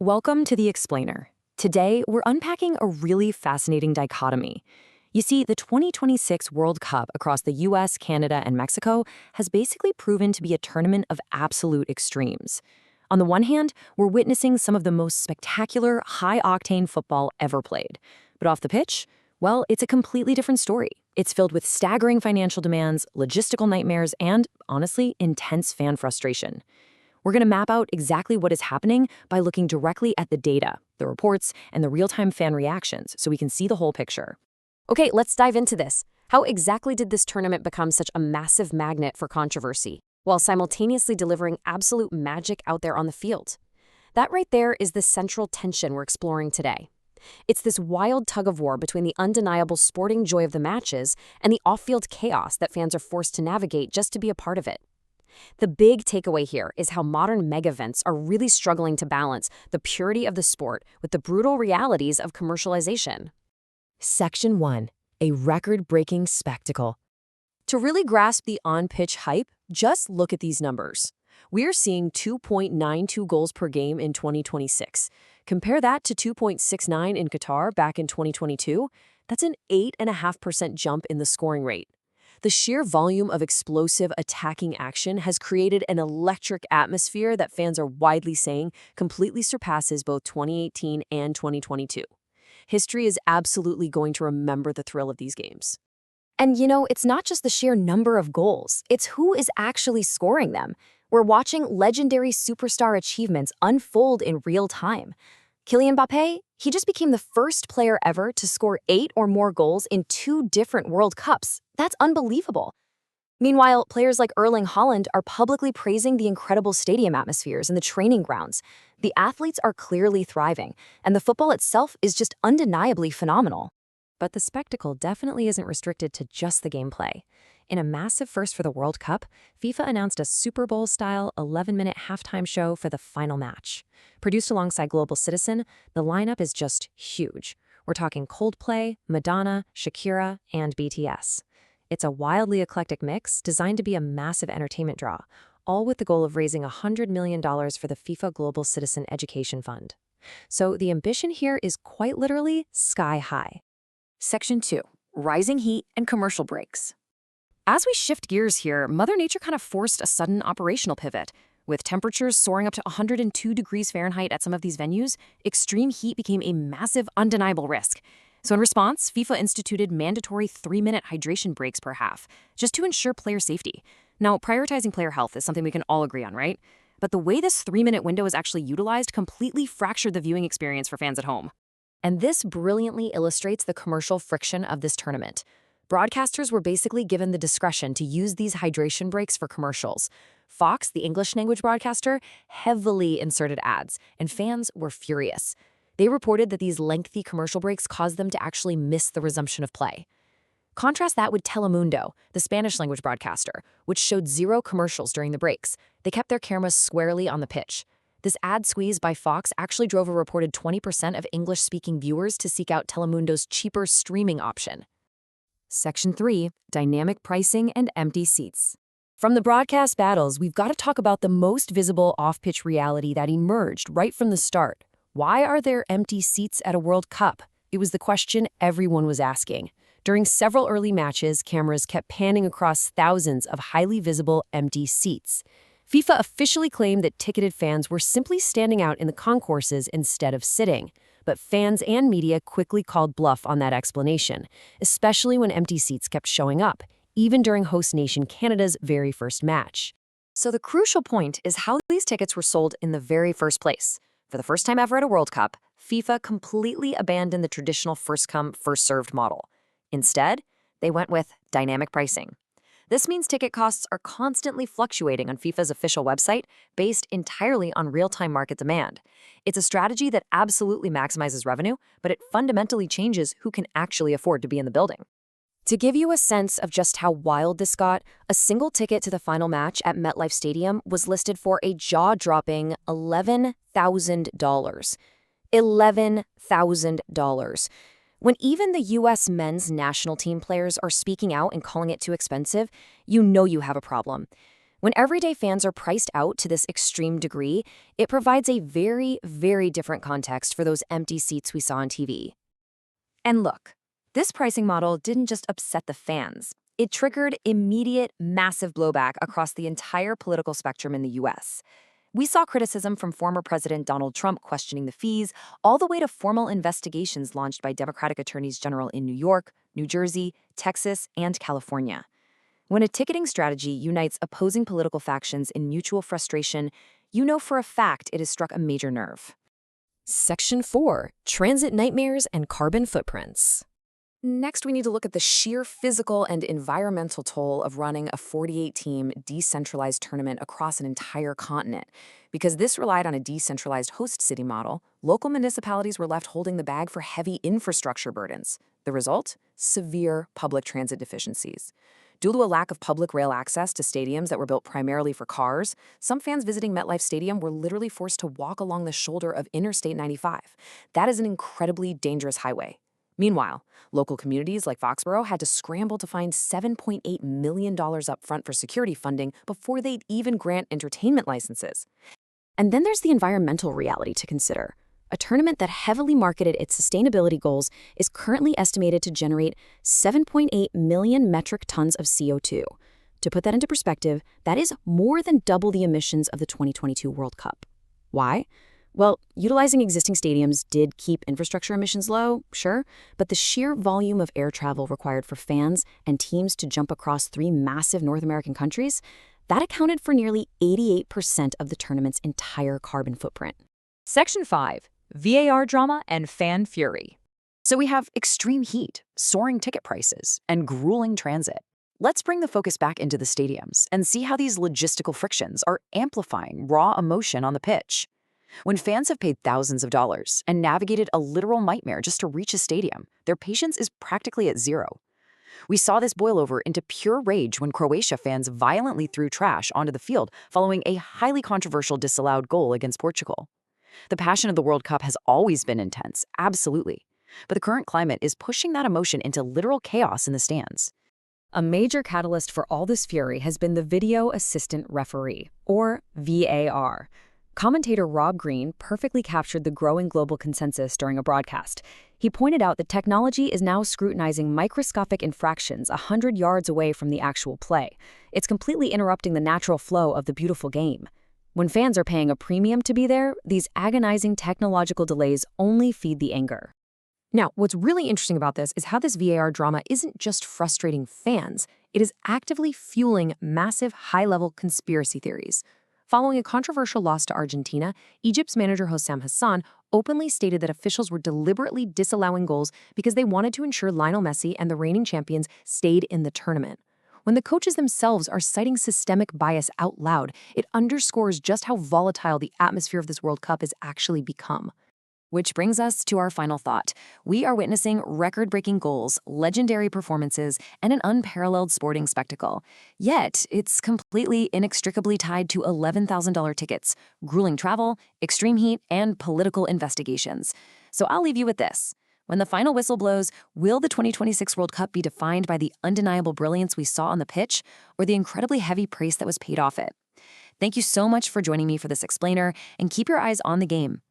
Welcome to The Explainer. Today, we're unpacking a really fascinating dichotomy. You see, the 2026 World Cup across the US, Canada, and Mexico has basically proven to be a tournament of absolute extremes. On the one hand, we're witnessing some of the most spectacular, high-octane football ever played. But off the pitch, well, it's a completely different story. It's filled with staggering financial demands, logistical nightmares, and, honestly, intense fan frustration. We're going to map out exactly what is happening by looking directly at the data, the reports, and the real-time fan reactions so we can see the whole picture. Okay, let's dive into this. How exactly did this tournament become such a massive magnet for controversy, while simultaneously delivering absolute magic out there on the field? That right there is the central tension we're exploring today. It's this wild tug-of-war between the undeniable sporting joy of the matches and the off-field chaos that fans are forced to navigate just to be a part of it. The big takeaway here is how modern mega-events are really struggling to balance the purity of the sport with the brutal realities of commercialization. Section 1. A record-breaking spectacle. To really grasp the on-pitch hype, just look at these numbers. We're seeing 2.92 goals per game in 2026. Compare that to 2.69 in Qatar back in 2022. That's an 8.5% jump in the scoring rate. The sheer volume of explosive attacking action has created an electric atmosphere that fans are widely saying completely surpasses both 2018 and 2022. History is absolutely going to remember the thrill of these games. And it's not just the sheer number of goals, it's who is actually scoring them. We're watching legendary superstar achievements unfold in real time. Kylian Mbappé, he just became the first player ever to score 8 or more goals in 2 different World Cups. That's unbelievable. Meanwhile, players like Erling Haaland are publicly praising the incredible stadium atmospheres and the training grounds. The athletes are clearly thriving, and the football itself is just undeniably phenomenal. But the spectacle definitely isn't restricted to just the gameplay. In a massive first for the World Cup, FIFA announced a Super Bowl-style 11-minute halftime show for the final match. Produced alongside Global Citizen, the lineup is just huge. We're talking Coldplay, Madonna, Shakira, and BTS. It's a wildly eclectic mix designed to be a massive entertainment draw, all with the goal of raising $100 million for the FIFA Global Citizen Education Fund. So the ambition here is quite literally sky high. Section 2. Rising heat and commercial breaks. As we shift gears here, Mother Nature kind of forced a sudden operational pivot. With temperatures soaring up to 102 degrees Fahrenheit at some of these venues, extreme heat became a massive, undeniable risk. So in response, FIFA instituted mandatory 3-minute hydration breaks per half, just to ensure player safety. Now, prioritizing player health is something we can all agree on, right? But the way this 3-minute window is actually utilized completely fractured the viewing experience for fans at home. And this brilliantly illustrates the commercial friction of this tournament. Broadcasters were basically given the discretion to use these hydration breaks for commercials. Fox, the English-language broadcaster, heavily inserted ads, and fans were furious. They reported that these lengthy commercial breaks caused them to actually miss the resumption of play. Contrast that with Telemundo, the Spanish-language broadcaster, which showed 0 commercials during the breaks. They kept their cameras squarely on the pitch. This ad squeeze by Fox actually drove a reported 20% of English-speaking viewers to seek out Telemundo's cheaper streaming option. Section 3. Dynamic pricing and empty seats. From the broadcast battles, we've got to talk about the most visible off-pitch reality that emerged right from the start. Why are there empty seats at a World Cup? It was the question everyone was asking. During several early matches, cameras kept panning across thousands of highly visible empty seats. FIFA officially claimed that ticketed fans were simply standing out in the concourses instead of sitting. But fans and media quickly called bluff on that explanation, especially when empty seats kept showing up, even during host nation Canada's very first match. So the crucial point is how these tickets were sold in the very first place. For the first time ever at a World Cup, FIFA completely abandoned the traditional first-come, first-served model. Instead, they went with dynamic pricing. This means ticket costs are constantly fluctuating on FIFA's official website based entirely on real-time market demand. It's a strategy that absolutely maximizes revenue, but it fundamentally changes who can actually afford to be in the building. To give you a sense of just how wild this got, a single ticket to the final match at MetLife Stadium was listed for a jaw-dropping $11,000. $11,000. When even the U.S. men's national team players are speaking out and calling it too expensive, you know you have a problem. When everyday fans are priced out to this extreme degree, it provides a very, very different context for those empty seats we saw on TV. And look, this pricing model didn't just upset the fans. It triggered immediate, massive blowback across the entire political spectrum in the US. We saw criticism from former President Donald Trump questioning the fees, all the way to formal investigations launched by Democratic attorneys general in New York, New Jersey, Texas, and California. When a ticketing strategy unites opposing political factions in mutual frustration, you know for a fact it has struck a major nerve. Section 4. Transit Nightmares and Carbon Footprints. Next, we need to look at the sheer physical and environmental toll of running a 48-team decentralized tournament across an entire continent. Because this relied on a decentralized host city model, local municipalities were left holding the bag for heavy infrastructure burdens. The result? Severe public transit deficiencies. Due to a lack of public rail access to stadiums that were built primarily for cars, some fans visiting MetLife Stadium were literally forced to walk along the shoulder of Interstate 95. That is an incredibly dangerous highway. Meanwhile, local communities like Foxborough had to scramble to find $7.8 million up front for security funding before they'd even grant entertainment licenses. And then there's the environmental reality to consider. A tournament that heavily marketed its sustainability goals is currently estimated to generate 7.8 million metric tons of CO2. To put that into perspective, that is more than double the emissions of the 2022 World Cup. Why? Well, utilizing existing stadiums did keep infrastructure emissions low, sure, but the sheer volume of air travel required for fans and teams to jump across 3 massive North American countries, that accounted for nearly 88% of the tournament's entire carbon footprint. Section 5. VAR drama and fan fury. So we have extreme heat, soaring ticket prices, and grueling transit. Let's bring the focus back into the stadiums and see how these logistical frictions are amplifying raw emotion on the pitch. When fans have paid thousands of dollars and navigated a literal nightmare just to reach a stadium, their patience is practically at zero. We saw this boil over into pure rage when Croatia fans violently threw trash onto the field following a highly controversial disallowed goal against Portugal. The passion of the World Cup has always been intense, absolutely. But the current climate is pushing that emotion into literal chaos in the stands. A major catalyst for all this fury has been the Video Assistant Referee, or VAR. Commentator Rob Green perfectly captured the growing global consensus during a broadcast. He pointed out that technology is now scrutinizing microscopic infractions 100 yards away from the actual play. It's completely interrupting the natural flow of the beautiful game. When fans are paying a premium to be there, these agonizing technological delays only feed the anger. Now, what's really interesting about this is how this VAR drama isn't just frustrating fans, it is actively fueling massive high-level conspiracy theories. Following a controversial loss to Argentina, Egypt's manager Hossam Hassan openly stated that officials were deliberately disallowing goals because they wanted to ensure Lionel Messi and the reigning champions stayed in the tournament. When the coaches themselves are citing systemic bias out loud, it underscores just how volatile the atmosphere of this World Cup has actually become. Which brings us to our final thought. We are witnessing record-breaking goals, legendary performances, and an unparalleled sporting spectacle. Yet, it's completely inextricably tied to $11,000 tickets, grueling travel, extreme heat, and political investigations. So I'll leave you with this. When the final whistle blows, will the 2026 World Cup be defined by the undeniable brilliance we saw on the pitch, or the incredibly heavy price that was paid off it? Thank you so much for joining me for this explainer, and keep your eyes on the game.